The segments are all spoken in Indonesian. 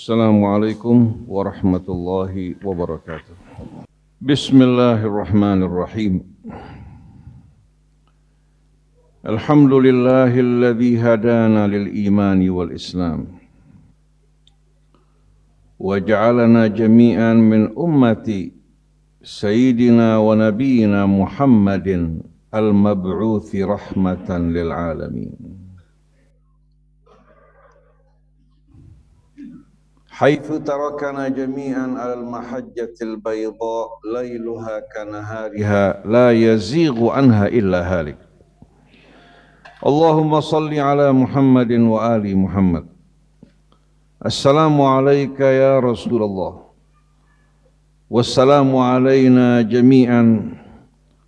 Assalamualaikum warahmatullahi wabarakatuh. Bismillahirrahmanirrahim. Alhamdulillahilladzi hadana lil imani wal islam wa ja'alana jami'an min ummati sayyidina wa nabiyyina Muhammadin al-mab'uthi rahmatan lil alamin. حيث تركنا جميعا على المحجة البيضاء ليلها كنهارها لا يزيغ عنها إلا هالك. اللهم صل على محمد وآل محمد. السلام عليك يا رسول الله والسلام علينا جميعا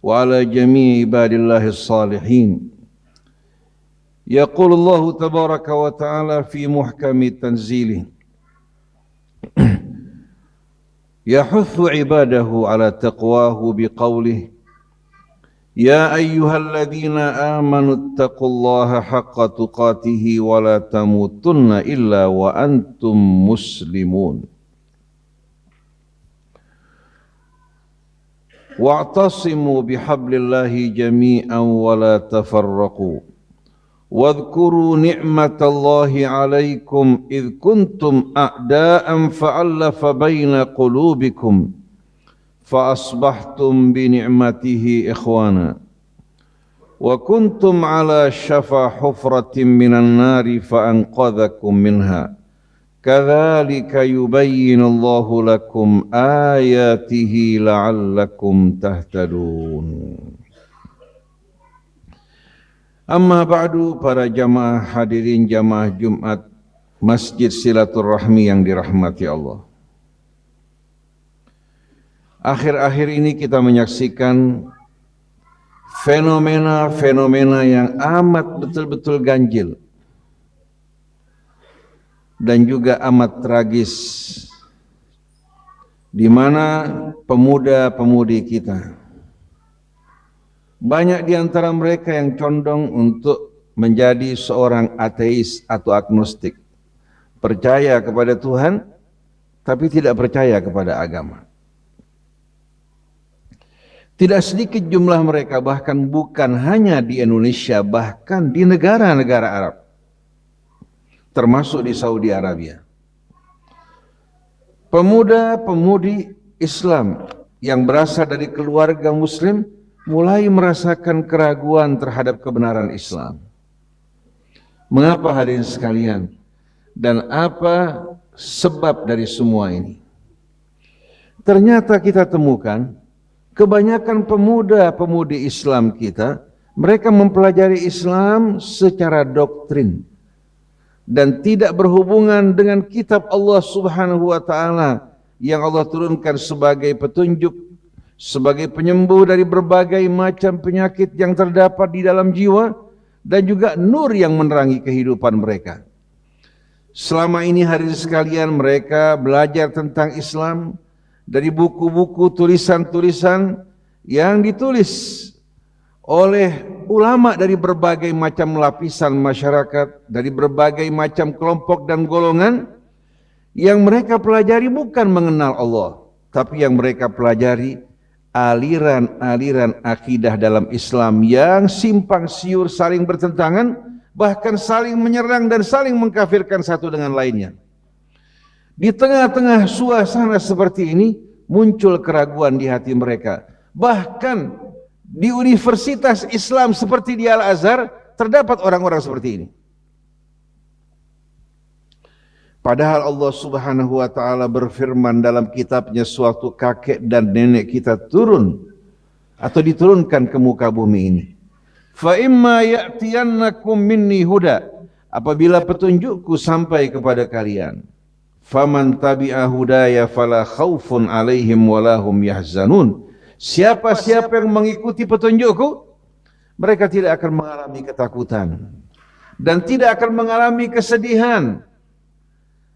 وعلى جميع عباد الله الصالحين. يقول الله تبارك وتعالى في محكم تنزيله يحث عباده على تقواه بقوله يا أيها الذين آمنوا اتقوا الله حق تقاته ولا تموتن إلا وأنتم مسلمون واعتصموا بحبل الله جميعا ولا تفرقوا واذكروا نعمة الله عليكم إذ كنتم أعداء فألف بين قلوبكم فأصبحتم بنعمته إخوانا وكنتم على شفا حفرة من النار فأنقذكم منها كذلك يبين الله لكم آياته لعلكم تهتدون. Amma ba'du, para jamaah hadirin jamaah Jumat Masjid Silaturrahmi yang dirahmati Allah. Akhir-akhir ini kita menyaksikan fenomena-fenomena yang amat betul-betul ganjil dan juga amat tragis, di mana pemuda-pemudi kita, banyak di antara mereka yang condong untuk menjadi seorang ateis atau agnostik, percaya kepada Tuhan tapi tidak percaya kepada agama. Tidak sedikit jumlah mereka, bahkan bukan hanya di Indonesia, bahkan di negara-negara Arab, termasuk di Saudi Arabia. Pemuda-pemudi Islam yang berasal dari keluarga Muslim mulai merasakan keraguan terhadap kebenaran Islam. Mengapa hadirin sekalian? Dan apa sebab dari semua ini? Ternyata kita temukan kebanyakan pemuda-pemudi Islam kita, mereka mempelajari Islam secara doktrin dan tidak berhubungan dengan kitab Allah Subhanahu wa taala yang Allah turunkan sebagai petunjuk, sebagai penyembuh dari berbagai macam penyakit yang terdapat di dalam jiwa dan juga nur yang menerangi kehidupan mereka. Selama ini hadirin sekalian, mereka belajar tentang Islam dari buku-buku tulisan-tulisan yang ditulis oleh ulama dari berbagai macam lapisan masyarakat, dari berbagai macam kelompok dan golongan. Yang mereka pelajari bukan mengenal Allah, tapi yang mereka pelajari aliran-aliran akidah dalam Islam yang simpang siur, saling bertentangan, bahkan saling menyerang dan saling mengkafirkan satu dengan lainnya. Di tengah-tengah suasana seperti ini muncul keraguan di hati mereka. Bahkan di universitas Islam seperti di Al-Azhar terdapat orang-orang seperti ini. Padahal Allah Subhanahu wa taala berfirman dalam kitabnya, suatu kakek dan nenek kita turun atau diturunkan ke muka bumi ini. Fa imma ya'tiyannakum minni huda, apabila petunjukku sampai kepada kalian, faman tabi'a hudaya fala khaufun 'alaihim wala hum yahzanun. Siapa-siapa yang mengikuti petunjukku, mereka tidak akan mengalami ketakutan dan tidak akan mengalami kesedihan.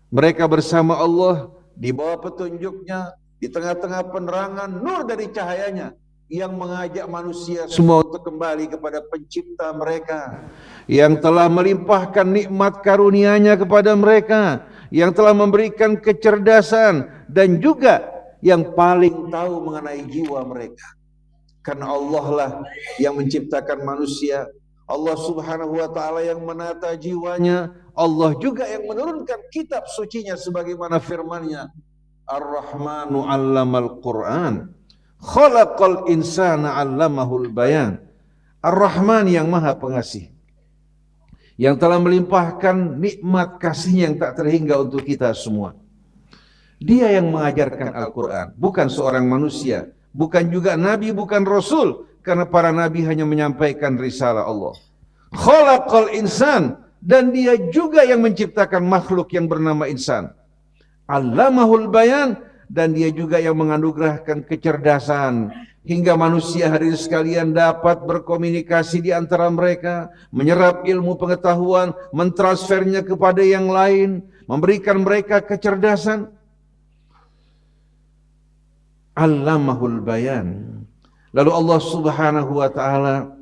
Mereka bersama Allah, di bawah petunjuknya, di tengah-tengah penerangan nur dari cahayanya yang mengajak manusia semua untuk kembali kepada pencipta mereka, yang telah melimpahkan nikmat karunia-Nya kepada mereka, yang telah memberikan kecerdasan, dan juga yang paling tahu mengenai jiwa mereka. Karena Allah lah yang menciptakan manusia, Allah subhanahu wa ta'ala yang menata jiwanya, Allah juga yang menurunkan kitab sucinya sebagaimana firman-Nya, Ar-Rahmanu 'allamal Qur'an, khalaqal insana 'allamahul bayan. Ar-Rahman yang Maha Pengasih, yang telah melimpahkan nikmat kasih-Nya yang tak terhingga untuk kita semua. Dia yang mengajarkan Al-Quran, bukan seorang manusia, bukan juga nabi, bukan rasul, karena para nabi hanya menyampaikan risalah Allah. Khalaqal insan, dan dia juga yang menciptakan makhluk yang bernama insan. Allamahul bayan, dan dia juga yang menganugerahkan kecerdasan hingga manusia hadirin sekalian dapat berkomunikasi di antara mereka, menyerap ilmu pengetahuan, mentransfernya kepada yang lain, memberikan mereka kecerdasan. Allamahul bayan. Lalu Allah subhanahu wa ta'ala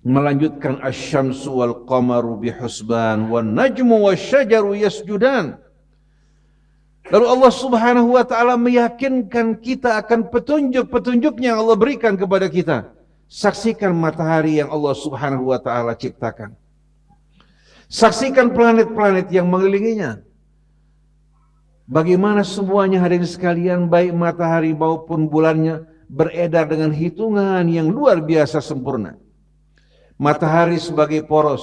melanjutkan, asy-syamsu wal qamaru bihusban wan najmu wasyajaru yasjudan. Lalu Allah subhanahu wa ta'ala meyakinkan kita akan petunjuk-petunjuknya yang Allah berikan kepada kita. Saksikan matahari yang Allah subhanahu wa ta'ala ciptakan. Saksikan planet-planet yang mengelilinginya. Bagaimana semuanya hadirin sekalian, baik matahari maupun bulannya, beredar dengan hitungan yang luar biasa sempurna. Matahari sebagai poros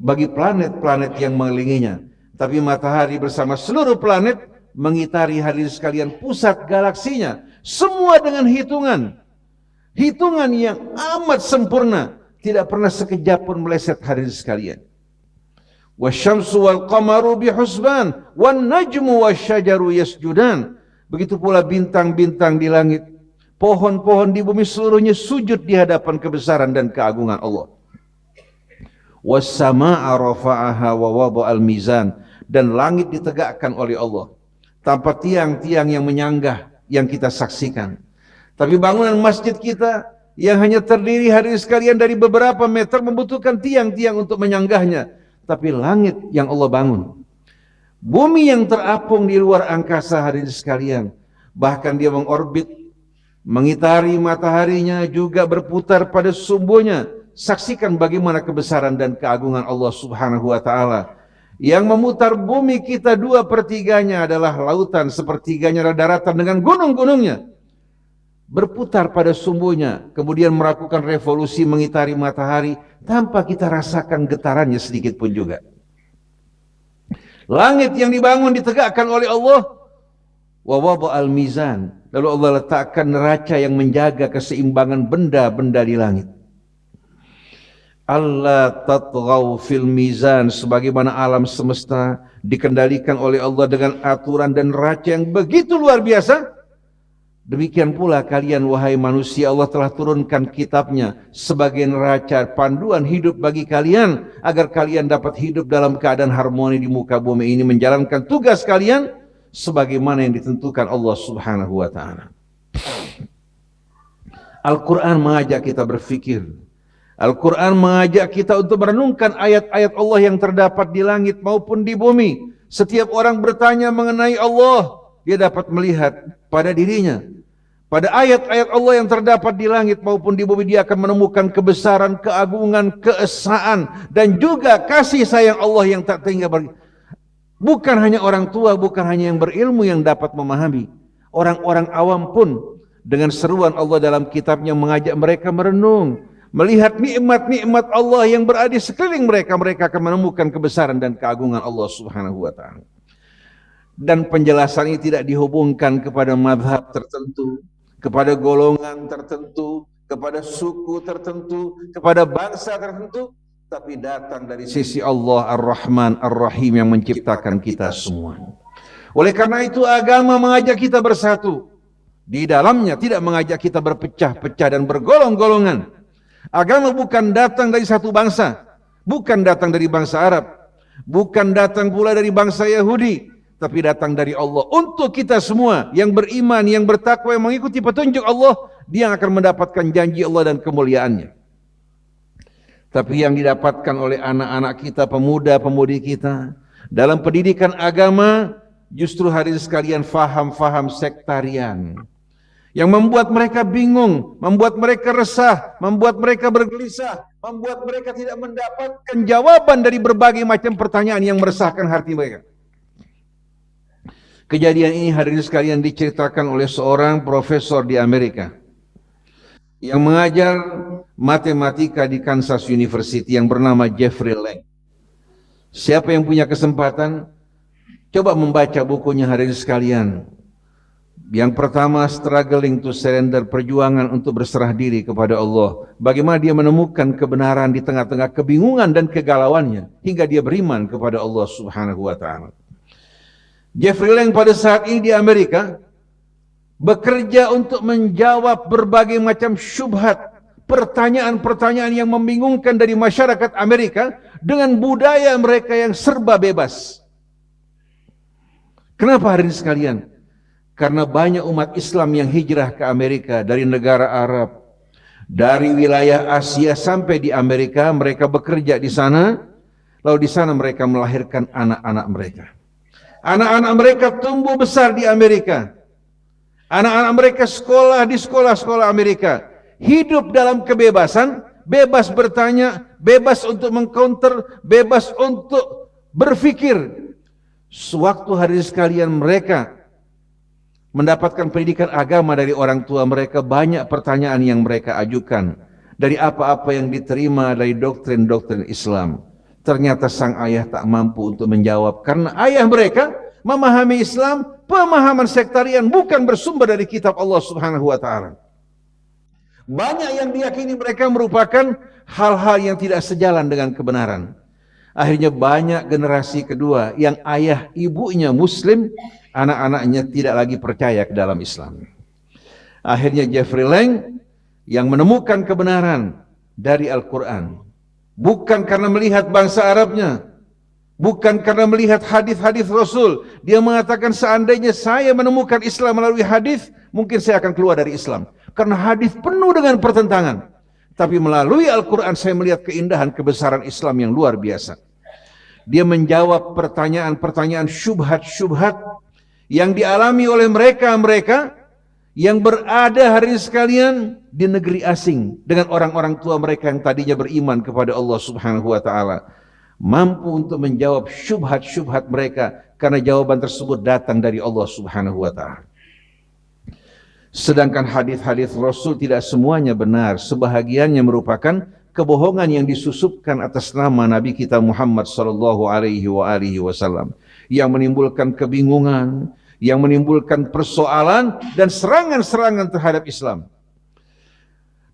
bagi planet-planet yang mengelilinginya, tapi matahari bersama seluruh planet mengitari hadirin sekalian pusat galaksinya, semua dengan hitungan yang amat sempurna, tidak pernah sekejap pun meleset hadirin sekalian. Wasyamsu wal qamaru bihusban wan najmu wasyajaru yasjudan. Begitu pula bintang-bintang di langit, pohon-pohon di bumi seluruhnya sujud di hadapan kebesaran dan keagungan Allah. Was-samaa'a rafa'aha wa wada'al mizan, dan langit ditegakkan oleh Allah tanpa tiang-tiang yang menyanggah yang kita saksikan. Tapi bangunan masjid kita yang hanya terdiri hadirin sekalian dari beberapa meter membutuhkan tiang-tiang untuk menyanggahnya. Tapi langit yang Allah bangun, bumi yang terapung di luar angkasa hadirin sekalian, bahkan dia mengorbit, mengitari mataharinya, juga berputar pada sumbunya. Saksikan bagaimana kebesaran dan keagungan Allah subhanahu wa ta'ala. Yang memutar bumi kita 2/3-nya adalah lautan, sepertiganya adalah daratan dengan gunung-gunungnya. Berputar pada sumbunya, kemudian melakukan revolusi mengitari matahari tanpa kita rasakan getarannya sedikit pun juga. Langit yang dibangun ditegakkan oleh Allah, wa wada'al mizan, lalu Allah letakkan neraca yang menjaga keseimbangan benda-benda di langit. Allah tatghaw fil mizan, sebagaimana alam semesta dikendalikan oleh Allah dengan aturan dan neraca yang begitu luar biasa. Demikian pula kalian wahai manusia, Allah telah turunkan kitabnya sebagai neraca panduan hidup bagi kalian, agar kalian dapat hidup dalam keadaan harmoni di muka bumi ini, menjalankan tugas kalian sebagaimana yang ditentukan Allah subhanahu wa ta'ala. Al-Quran mengajak kita berfikir. Al-Quran mengajak kita untuk merenungkan ayat-ayat Allah yang terdapat di langit maupun di bumi. Setiap orang bertanya mengenai Allah, dia dapat melihat pada dirinya. Pada ayat-ayat Allah yang terdapat di langit maupun di bumi, dia akan menemukan kebesaran, keagungan, keesaan, dan juga kasih sayang Allah yang tak terhingga. Bukan hanya orang tua, bukan hanya yang berilmu yang dapat memahami. Orang-orang awam pun dengan seruan Allah dalam kitabnya mengajak mereka merenung, melihat nikmat-nikmat Allah yang berada di sekeliling mereka. Mereka akan menemukan kebesaran dan keagungan Allah subhanahu wa ta'ala. Dan penjelasan ini tidak dihubungkan kepada mazhab tertentu, kepada golongan tertentu, kepada suku tertentu, kepada bangsa tertentu, tapi datang dari sisi Allah Ar-Rahman Ar-Rahim yang menciptakan kita semua. Oleh karena itu agama mengajak kita bersatu. Di dalamnya tidak mengajak kita berpecah-pecah dan bergolong-golongan. Agama bukan datang dari satu bangsa, bukan datang dari bangsa Arab, bukan datang pula dari bangsa Yahudi, tapi datang dari Allah untuk kita semua yang beriman, yang bertakwa, yang mengikuti petunjuk Allah. Dia akan mendapatkan janji Allah dan kemuliaannya. Tapi yang didapatkan oleh anak-anak kita, pemuda-pemudi kita, Dalam pendidikan agama, justru hadirin sekalian faham-faham sektarian yang membuat mereka bingung, membuat mereka resah, membuat mereka bergelisah, membuat mereka tidak mendapatkan jawaban dari berbagai macam pertanyaan yang meresahkan hati mereka. Kejadian ini hadirin sekalian diceritakan oleh seorang profesor di Amerika yang mengajar matematika di Kansas University yang bernama Jeffrey Lang. Siapa yang punya kesempatan, coba membaca bukunya hadirin sekalian. Yang pertama, Struggling to Surrender, perjuangan untuk berserah diri kepada Allah. Bagaimana dia menemukan kebenaran di tengah-tengah kebingungan dan kegalauannya, hingga dia beriman kepada Allah Subhanahu wa Ta'ala. Jeffrey Lang pada saat ini di Amerika bekerja untuk menjawab berbagai macam syubhat, pertanyaan-pertanyaan yang membingungkan dari masyarakat Amerika dengan budaya mereka yang serba bebas. Kenapa hadirin sekalian? Karena banyak umat Islam yang hijrah ke Amerika dari negara Arab, dari wilayah Asia sampai di Amerika. Mereka bekerja di sana, lalu di sana mereka melahirkan anak-anak mereka. Anak-anak mereka tumbuh besar di Amerika. Anak-anak mereka sekolah di sekolah-sekolah Amerika. Hidup dalam kebebasan, bebas bertanya, bebas untuk mengcounter, bebas untuk berpikir. Sewaktu hadirin sekalian mereka mendapatkan pendidikan agama dari orang tua mereka, banyak pertanyaan yang mereka ajukan dari apa-apa yang diterima dari doktrin-doktrin Islam. Ternyata sang ayah tak mampu untuk menjawab, karena ayah mereka memahami Islam, pemahaman sektarian bukan bersumber dari kitab Allah Subhanahu wa Ta'ala. Banyak yang diyakini mereka merupakan hal-hal yang tidak sejalan dengan kebenaran. Akhirnya banyak generasi kedua yang ayah ibunya Muslim, anak-anaknya tidak lagi percaya ke dalam Islam. Akhirnya Jeffrey Lang yang menemukan kebenaran dari Al-Quran, bukan karena melihat bangsa Arabnya, bukan karena melihat hadis-hadis Rasul. Dia mengatakan, seandainya saya menemukan Islam melalui hadis, mungkin saya akan keluar dari Islam, karena hadis penuh dengan pertentangan. Tapi melalui Al-Quran saya melihat keindahan kebesaran Islam yang luar biasa. Dia menjawab pertanyaan-pertanyaan syubhat-syubhat yang dialami oleh mereka-mereka yang berada hari sekalian di negeri asing dengan orang-orang tua mereka yang tadinya beriman kepada Allah Subhanahu wa Ta'ala. Mampu untuk menjawab syubhat-syubhat mereka karena jawaban tersebut datang dari Allah Subhanahu wa Ta'ala. Sedangkan hadis-hadis Rasul tidak semuanya benar, sebahagiannya merupakan kebohongan yang disusupkan atas nama Nabi kita Muhammad sallallahu alaihi wasallam, yang menimbulkan kebingungan, yang menimbulkan persoalan dan serangan-serangan terhadap Islam.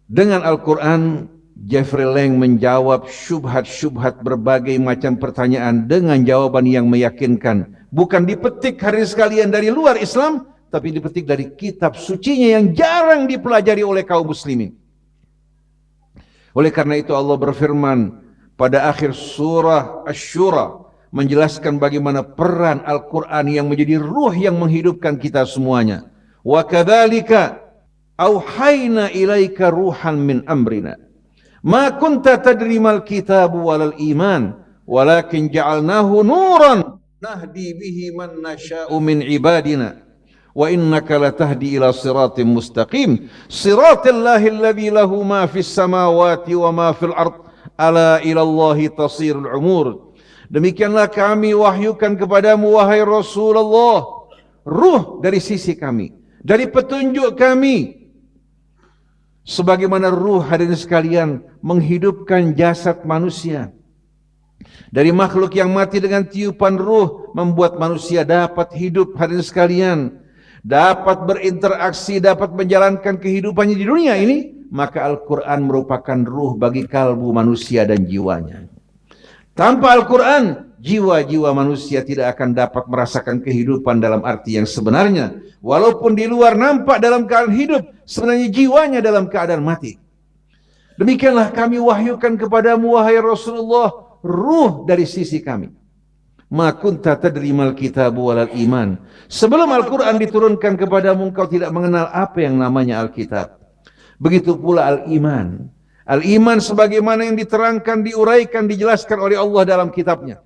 Dengan Al-Quran, Jeffrey Lang menjawab syubhat-syubhat berbagai macam pertanyaan dengan jawaban yang meyakinkan. Bukan dipetik hari sekalian dari luar Islam, tapi dipetik dari kitab sucinya yang jarang dipelajari oleh kaum muslimin. Oleh karena itu Allah berfirman pada akhir surah Asy-Syura menjelaskan bagaimana peran Al-Quran yang menjadi ruh yang menghidupkan kita semuanya. Wa kadzalika auhayna ilaika ruhan min amrina ma kunta tadri mal kitabu walal iman walakin ja'alnahu nuran nahdi bihi man nasha'u min ibadina wa innaka latahdi ila siratim mustaqim siratillahi alladzi lahu ma fis samawati wa ma fil ard ala ila Allahi tasirul umur. Demikianlah kami wahyukan kepadamu wahai Rasulullah ruh dari sisi kami, dari petunjuk kami, sebagaimana ruh hadirin sekalian menghidupkan jasad manusia. Dari makhluk yang mati dengan tiupan ruh membuat manusia dapat hidup hadirin sekalian, dapat berinteraksi, dapat menjalankan kehidupannya di dunia ini. Maka Al-Quran merupakan ruh bagi kalbu manusia dan jiwanya. Tanpa Al-Quran, jiwa-jiwa manusia tidak akan dapat merasakan kehidupan dalam arti yang sebenarnya. Walaupun di luar nampak dalam keadaan hidup, sebenarnya jiwanya dalam keadaan mati. Demikianlah kami wahyukan kepadamu wahai Rasulullah ruh dari sisi kami. Ma kunta tadri mal kitabu walal iman. Sebelum Al-Quran diturunkan kepadamu, engkau tidak mengenal apa yang namanya Alkitab. Begitu pula al-iman. Al-iman sebagaimana yang diterangkan, diuraikan, dijelaskan oleh Allah dalam kitabnya.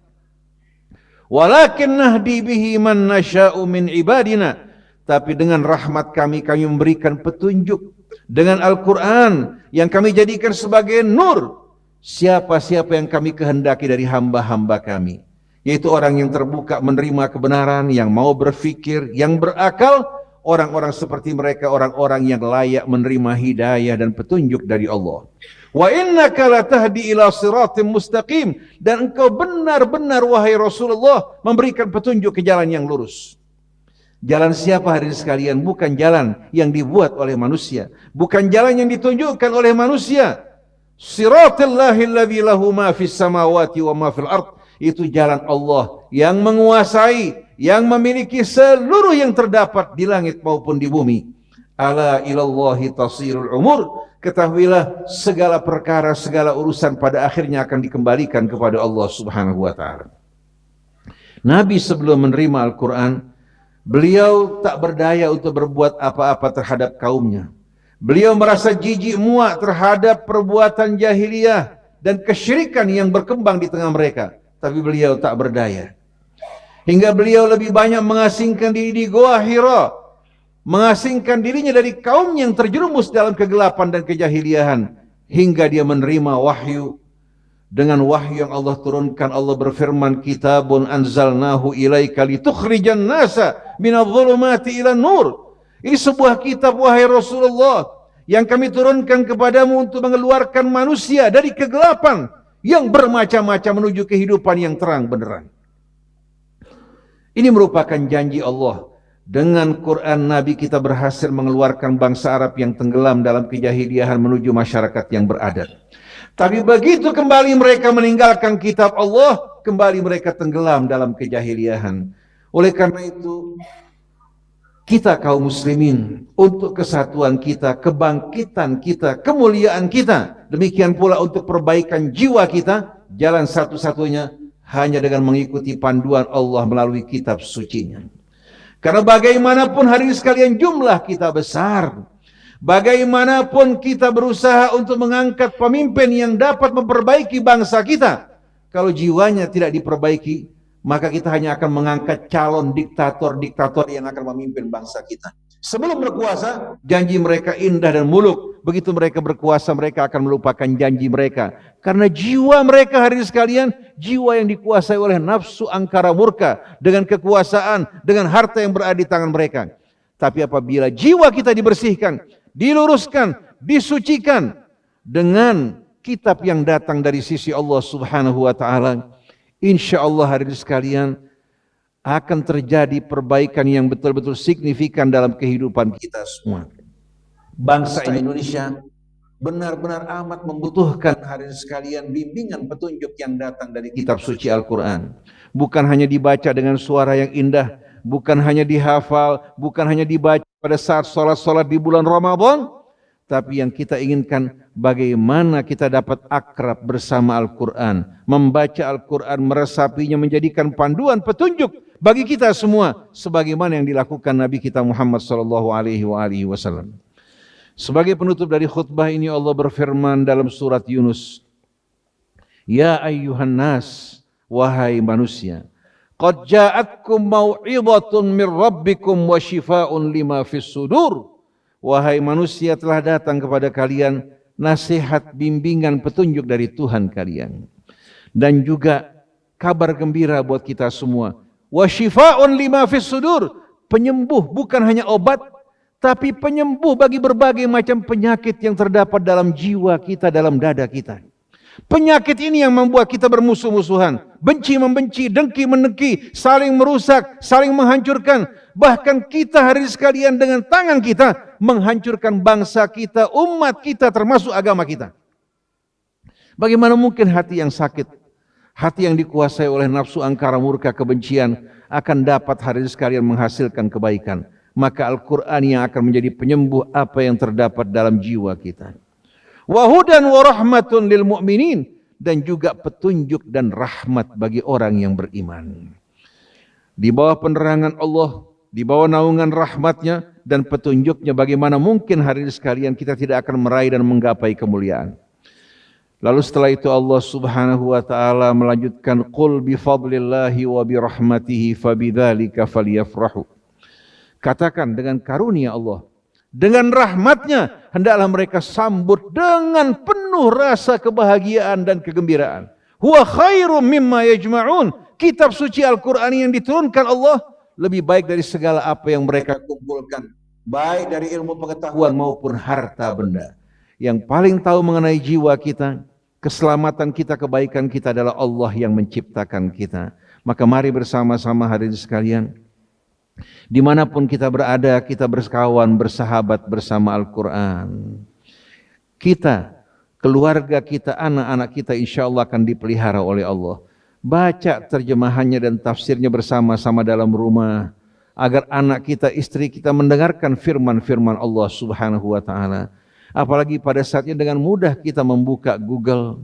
Walakin nahdi bihi man nasya'u min ibadina. Tapi dengan rahmat kami memberikan petunjuk dengan Al-Quran yang kami jadikan sebagai nur siapa-siapa yang kami kehendaki dari hamba-hamba kami, yaitu orang yang terbuka menerima kebenaran, yang mau berfikir, yang berakal. Orang-orang seperti mereka orang-orang yang layak menerima hidayah dan petunjuk dari Allah. Wa innaka latahdi ila siratim mustaqim, dan engkau benar-benar wahai Rasulullah memberikan petunjuk ke jalan yang lurus. Jalan siapa hadirin sekalian? Bukan jalan yang dibuat oleh manusia, bukan jalan yang ditunjukkan oleh manusia. Siratillahi alladzi lahu ma fis samawati wa ma fil ard. Itu jalan Allah yang menguasai, yang memiliki seluruh yang terdapat di langit maupun di bumi. Ala ilallahi tasirul umur. Ketahuilah segala perkara, segala urusan pada akhirnya akan dikembalikan kepada Allah Subhanahu wa taala. Nabi sebelum menerima Al-Quran, beliau tak berdaya untuk berbuat apa-apa terhadap kaumnya. Beliau merasa jijik muak terhadap perbuatan jahiliyah dan kesyirikan yang berkembang di tengah mereka. Tapi beliau tak berdaya. Hingga beliau lebih banyak mengasingkan diri di Goa Hira, mengasingkan dirinya dari kaum yang terjerumus dalam kegelapan dan kejahiliahan, hingga dia menerima wahyu. Dengan wahyu yang Allah turunkan, Allah berfirman, kitabun anzalnahu ilaika litukhrijan nasa minadh-dhulumati ila nur. Ini sebuah kitab wahai Rasulullah yang kami turunkan kepadamu untuk mengeluarkan manusia dari kegelapan yang bermacam-macam menuju kehidupan yang terang benderang. Ini merupakan janji Allah. Dengan Quran Nabi kita berhasil mengeluarkan bangsa Arab yang tenggelam dalam kejahiliahan menuju masyarakat yang beradat. Tapi begitu kembali mereka meninggalkan kitab Allah, kembali mereka tenggelam dalam kejahiliahan. Oleh karena itu, kita kaum muslimin, untuk kesatuan kita, kebangkitan kita, kemuliaan kita, demikian pula untuk perbaikan jiwa kita, jalan satu-satunya hanya dengan mengikuti panduan Allah melalui kitab sucinya. Karena bagaimanapun hari ini sekalian jumlah kita besar, bagaimanapun kita berusaha untuk mengangkat pemimpin yang dapat memperbaiki bangsa kita, kalau jiwanya tidak diperbaiki, maka kita hanya akan mengangkat calon diktator-diktator yang akan memimpin bangsa kita. Sebelum berkuasa, janji mereka indah dan muluk. Begitu mereka berkuasa, mereka akan melupakan janji mereka. Karena jiwa mereka hari ini sekalian, jiwa yang dikuasai oleh nafsu angkara murka, dengan kekuasaan, dengan harta yang berada di tangan mereka. Tapi apabila jiwa kita dibersihkan, diluruskan, disucikan dengan kitab yang datang dari sisi Allah Subhanahu wa taala, insya Allah hari ini sekalian akan terjadi perbaikan yang betul-betul signifikan dalam kehidupan kita semua. Bangsa Indonesia benar-benar amat membutuhkan hari ini sekalian bimbingan petunjuk yang datang dari kitab suci Al-Quran. Bukan hanya dibaca dengan suara yang indah, bukan hanya dihafal, bukan hanya dibaca pada saat sholat-sholat di bulan Ramadan, tapi yang kita inginkan bagaimana kita dapat akrab bersama Al-Quran, membaca Al-Quran, meresapinya, menjadikan panduan petunjuk bagi kita semua, sebagaimana yang dilakukan Nabi kita Muhammad SAW. Sebagai penutup dari khutbah ini, Allah berfirman dalam surat Yunus, Ya ayyuhan nas, wahai manusia, qad ja'atkum mau'izatun min rabbikum wa shifaa'un lima fis sudur. Wahai manusia, telah datang kepada kalian nasihat, bimbingan, petunjuk dari Tuhan kalian, dan juga kabar gembira buat kita semua. Wa shifaa'un lima fis sudur, penyembuh, bukan hanya obat, tapi penyembuh bagi berbagai macam penyakit yang terdapat dalam jiwa kita, dalam dada kita. Penyakit ini yang membuat kita bermusuh-musuhan, benci-membenci, dengki-mendengki, saling merusak, saling menghancurkan. Bahkan kita hari sekalian dengan tangan kita menghancurkan bangsa kita, umat kita, termasuk agama kita. Bagaimana mungkin hati yang sakit, hati yang dikuasai oleh nafsu angkara murka kebencian akan dapat hari sekalian menghasilkan kebaikan? Maka Al-Quran yang akan menjadi penyembuh apa yang terdapat dalam jiwa kita. Wa hudan wa rahmatun lil mu'minin, dan juga petunjuk dan rahmat bagi orang yang beriman. Di bawah penerangan Allah, di bawah naungan rahmatnya dan petunjuknya, bagaimana mungkin hari ini sekalian kita tidak akan meraih dan menggapai kemuliaan? Lalu setelah itu Allah Subhanahu wa taala melanjutkan, qul bi fadlillahi wa bi rahmatihi fabidzalika falyafrahu. Katakan, dengan karunia Allah, dengan rahmatnya, hendaklah mereka sambut dengan penuh rasa kebahagiaan dan kegembiraan. Huwa khairum mimma yajma'un. Kitab suci Al-Quran yang diturunkan Allah lebih baik dari segala apa yang mereka kumpulkan, baik dari ilmu pengetahuan maupun harta benda. Yang paling tahu mengenai jiwa kita, keselamatan kita, kebaikan kita adalah Allah yang menciptakan kita. Maka mari bersama-sama hadirin sekalian, dimanapun kita berada, kita berkawan, bersahabat bersama Al-Quran. Kita, keluarga kita, anak-anak kita insya Allah akan dipelihara oleh Allah. Baca terjemahannya dan tafsirnya bersama-sama dalam rumah, agar anak kita, istri kita mendengarkan firman-firman Allah Subhanahu wa ta'ala. Apalagi pada saatnya dengan mudah kita membuka Google,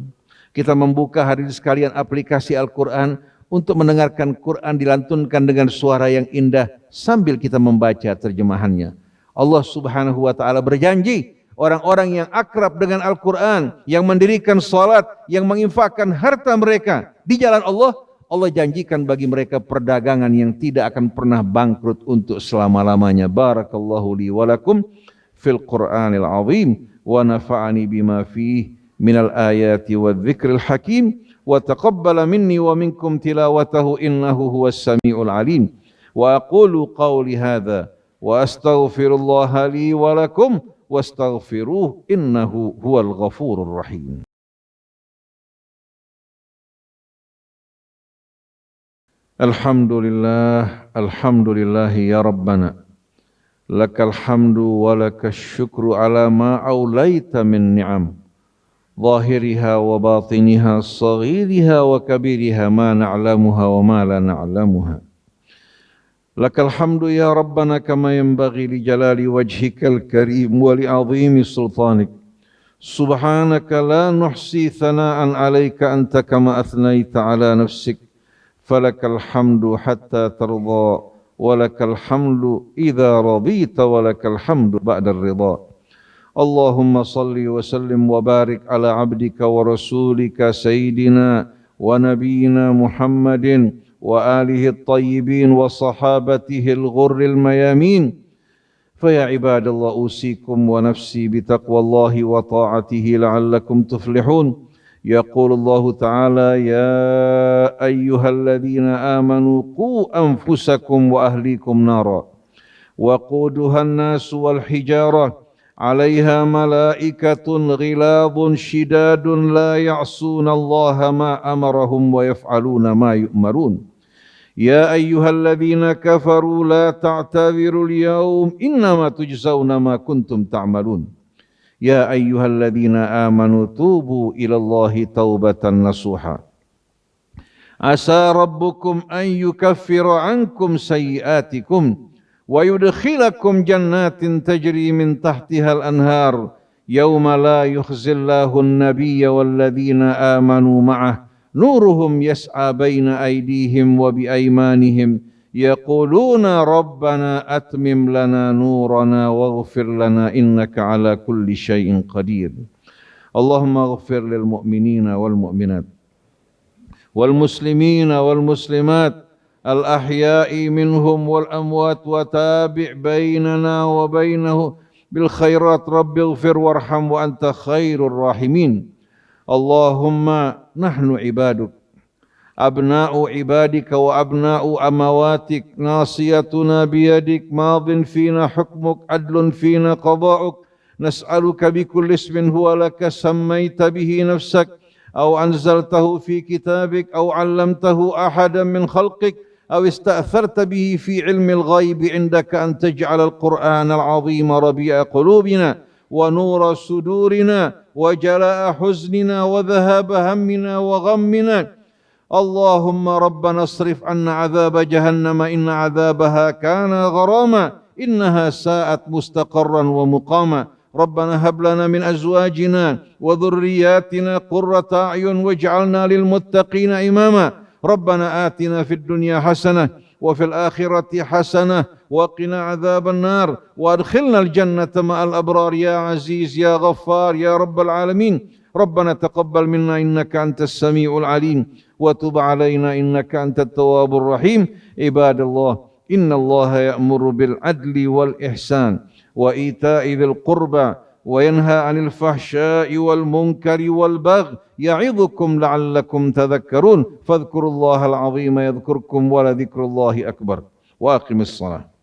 kita membuka hadirin sekalian aplikasi Al-Quran untuk mendengarkan Quran dilantunkan dengan suara yang indah sambil kita membaca terjemahannya. Allah Subhanahu wa ta'ala berjanji, orang-orang yang akrab dengan Al-Quran, yang mendirikan salat, yang menginfakkan harta mereka di jalan Allah, Allah janjikan bagi mereka perdagangan yang tidak akan pernah bangkrut untuk selama-lamanya. Barakallahu li walakum fil Qur'anil azim wa nafa'ani bima fihi minal ayati wa dzikril hakim wa taqabbala minni wa minkum tilawatahu innahu huwas samiul alim. Wa aqulu qawli hadza wa astaghfirullaha li wa lakum wastaghfiruh innahu huwal ghafurur rahim. Alhamdulillah, alhamdulillah ya Rabbana, lakal hamdu wa lakal syukru ala ma awlaita min ni'am, zahiriha wa batiniha, saghiriha wa kabiriha, ma na'lamuha wa ma la na'lamuha. Lakal hamdu ya Rabbana kama yanbaghi li jalali wajhikal karim wa li azimi sultanik. Subhanaka la nuhsi thana'an alayka anta kama athnaita ala nafsik. Falakal hamdu hatta tarda, walakal hamdu idza radita, walakal hamdu ba'da ar-ridha. Allahumma salli wa sallim wa barik ala abdika wa rasulika sayyidina wa nabiyyina Muhammadin wa alihi at-tayyibin wa sahabatihi al-ghurril mayamin. Faya ibadallah usikum wa nafsi bitaqwallahi wa ta'atihi la'allakum tuflihun. يقول الله تعالى يا أيها الذين آمنوا قوا أنفسكم وأهليكم نارا وقودها الناس والحجارة عليها ملائكة غلاظ شداد لا يعصون الله ما أمرهم ويفعلون ما يؤمرون يا أيها الذين كفروا لا تعتذروا اليوم إنما تجزون ما كنتم تعملون يا أيها الذين آمنوا توبوا إلى الله توبة نصوحا عسى ربكم أن يكفر عنكم سيئاتكم ويدخلكم جنات تجري من تحتها الأنهار يوم لا يخزي الله النبي والذين آمنوا معه نورهم يسعى بين أيديهم وبأيمانهم يقولون ربنا أتمم لنا نورنا واغفر لنا إنك على كل شيء قدير اللهم اغفر للمؤمنين والمؤمنات والمسلمين والمسلمات الأحياء منهم والأموات وتابع بيننا وبينه بالخيرات رب اغفر وارحم وأنت خير الراحمين اللهم نحن عبادك أبناء عبادك وأبناء أمواتك ناصيتنا بيدك ماض فينا حكمك عدل فينا قضاؤك نسألك بكل اسم هو لك سميت به نفسك أو أنزلته في كتابك أو علمته أحدا من خلقك أو استأثرت به في علم الغيب عندك أن تجعل القرآن العظيم ربيع قلوبنا ونور صدورنا وجلاء حزننا وذهاب همنا وغمنا اللهم ربنا اصرف عنا عذاب جهنم إن عذابها كان غراما إنها ساءت مستقرا ومقاما ربنا هب لنا من أزواجنا وذرياتنا قرة أعين واجعلنا للمتقين إماما ربنا آتنا في الدنيا حسنة وفي الآخرة حسنة وقنا عذاب النار وأدخلنا الجنة مع الأبرار يا عزيز يا غفار يا رب العالمين ربنا تقبل منا إنك أنت السميع العليم وتب علينا إنك أنت التواب الرحيم. عباد الله إن الله يأمر بالعدل والإحسان وإيتاء ذي القربى وينهى عن الفحشاء والمنكر والبغي يعظكم لعلكم تذكرون فاذكروا الله العظيم يذكركم ولذكر الله أكبر وأقم الصلاة.